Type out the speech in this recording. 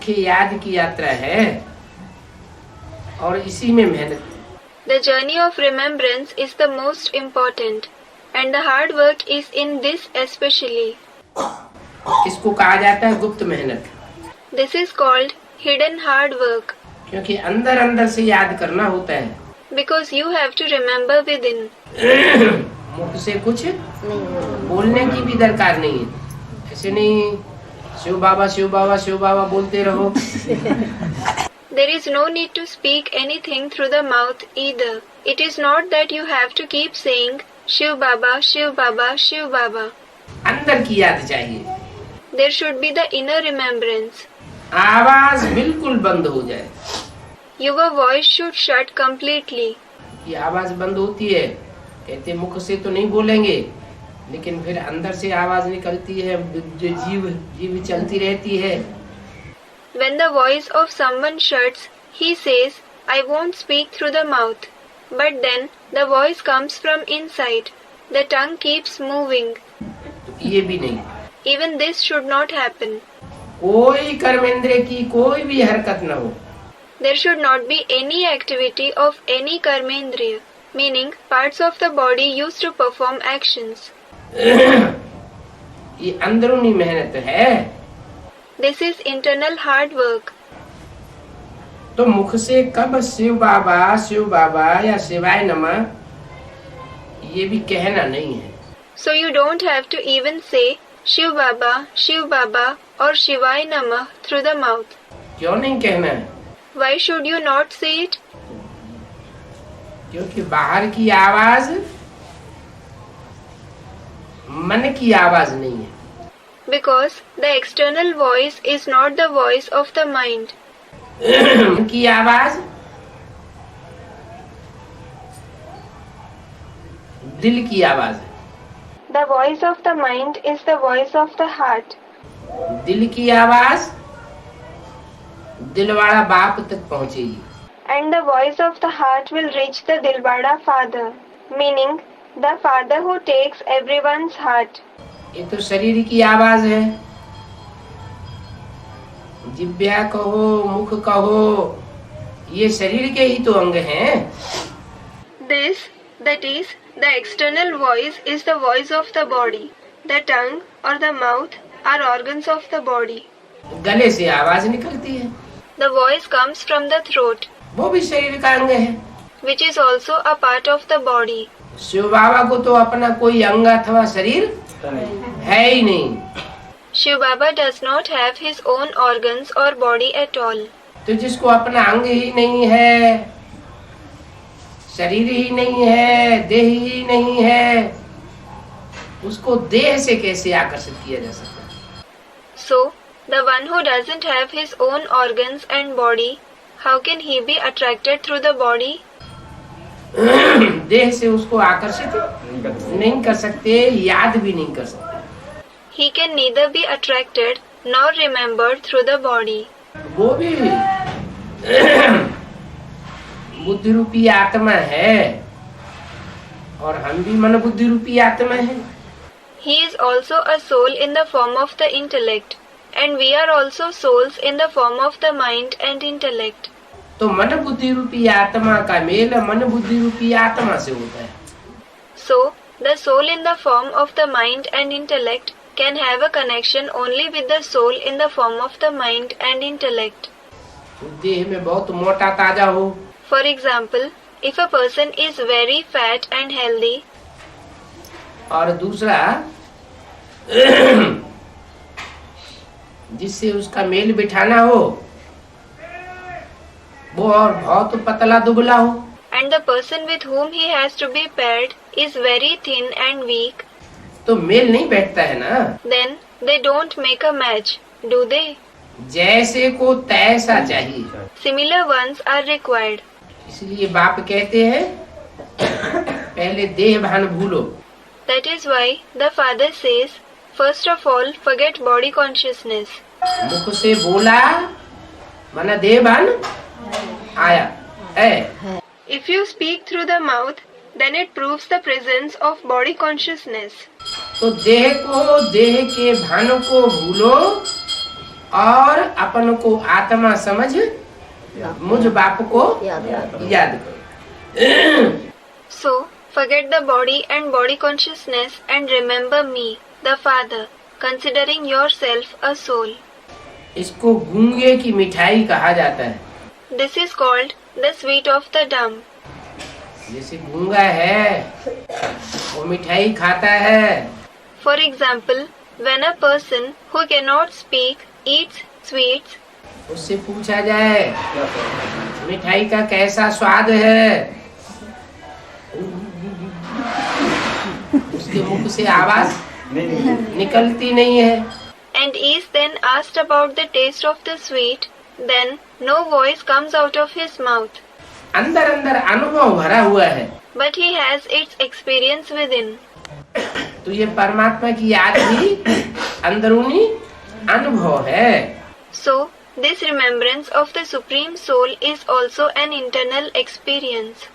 मुख्य याद की यात्रा है और इसी में मेहनत। The journey of remembrance is the most important, and the hard work is in this especially. इसको कहा जाता है गुप्त मेहनत। This is called hidden hard work. क्योंकि अंदर अंदर से याद करना होता है। Because you have to remember within. मुख से कुछ बोलने की भी दरकार नहीं है। ऐसे नहीं शिव बाबा शिव बाबा शिव बाबा बोलते रहो। There is no need to speak anything through the mouth either. It is not that you have to keep saying Shiv Baba, Shiv Baba, Shiv Baba. अंदर की याद चाहिए। There should be the inner remembrance. आवाज बिल्कुल बंद हो जाए। Your voice should shut completely. ये आवाज बंद होती है, कहते मुख से तो नहीं बोलेंगे, लेकिन फिर अंदर से आवाज निकलती है, जो जीव चलती रहती है। When the voice of someone shuts, he says, I won't speak through the mouth. But then the voice comes from inside. The tongue keeps moving. ये भी नहीं। Even this should not happen. कोई कर्मेंद्रिय की कोई भी हरकत न हो। There should not be any activity of any karmendriya, meaning parts of the body used to perform actions. ये अंदरूनी मेहनत है। This is internal hard work. तो मुख से कब शिव बाबा या शिवाय नमः ये भी कहना नहीं है। So you don't have to even say Shiv Baba or Shivaya Namah through the mouth. क्यों नहीं कहना है? Why should you not say it? क्योंकि बाहर की आवाज मन की आवाज नहीं है। Because the external voice is not the voice of the mind. मन की आवाज दिल की आवाज है। The voice of the mind is the voice of the heart. दिल की आवाज दिलवाड़ा बाप तक पहुंचेगी। And the voice of the heart will reach the Dilwada Father, meaning the Father who takes everyone's heart. ये तो शरीर की आवाज है। जिह्वा कहो मुख कहो ये शरीर के ही तो अंग हैं। This, that is, the external voice is the voice of the body. The tongue or the mouth are organs of the body. गले से आवाज निकलती है। The voice comes from the throat, वो भी शरीर का अंग है। which is also a part of the body. Shiv बाबा को तो अपना कोई अंग अथवा शरीर है ही नहीं। Shiv Baba does not have his own organs or body at all. तो जिसको अपना अंग ही नहीं है, शरीर ही नहीं है, देह ही नहीं है, उसको देह से कैसे आकर्षित किया जा सकता है? So, the one who doesn't have his own organs and body, how can he be attracted through the body? देह से उसको आकर्षित नहीं कर सकते, याद भी नहीं कर सकते। He can neither be attracted nor remembered through the body. वो भी बुद्धि रूपी आत्मा है और हम भी मन बुद्धि रूपी आत्मा है। He is also a soul in the form of the intellect, and we are also souls in the form of the mind and intellect. तो मन बुद्धि रूपी आत्मा का मेल मन बुद्धि रूपी आत्मा से होता है। So, the soul in the form of the mind and intellect can have a connection only with the soul in the form of the mind and intellect. देह में बहुत मोटा ताजा हो, For example, if a person is very fat and healthy, और दूसरा जिससे उसका मेल बिठाना हो वो और बहुत पतला दुबला हो, and the person with whom he has to be paired is very thin and weak, तो मेल नहीं बैठता है ना। then they don't make a match, do they? जैसे को तैसा चाहिए। Similar ones are required. इसलिए बाप कहते हैं पहले देह भान भूलो। That is why the father says, first of all, forget body consciousness. मुख से बोला माना देह भान आया है। If you speak through the mouth, then it proves the presence of body consciousness. तो देह को देह के भान को भूलो और अपन को आत्मा समझ मुझ बाप को याद करो। So, forget the body and body consciousness and remember me, the Father, considering yourself a soul. इसको गूंगे की मिठाई कहा जाता है। This is called the sweet of the dumb. जैसे गूंगा है वो मिठाई खाता है। For example, when a person who cannot speak eats sweets, उससे पूछा जाए मिठाई का कैसा स्वाद है, उसके मुख से आवाज निकलती नहीं है। and is then asked about the taste of the sweet, then no voice comes out of his mouth, अंदर अंदर अनुभव भरा हुआ है। but he has its experience within. तो ये परमात्मा की याद भी अंदरूनी अनुभव है। So, this remembrance of the Supreme Soul is also an internal experience.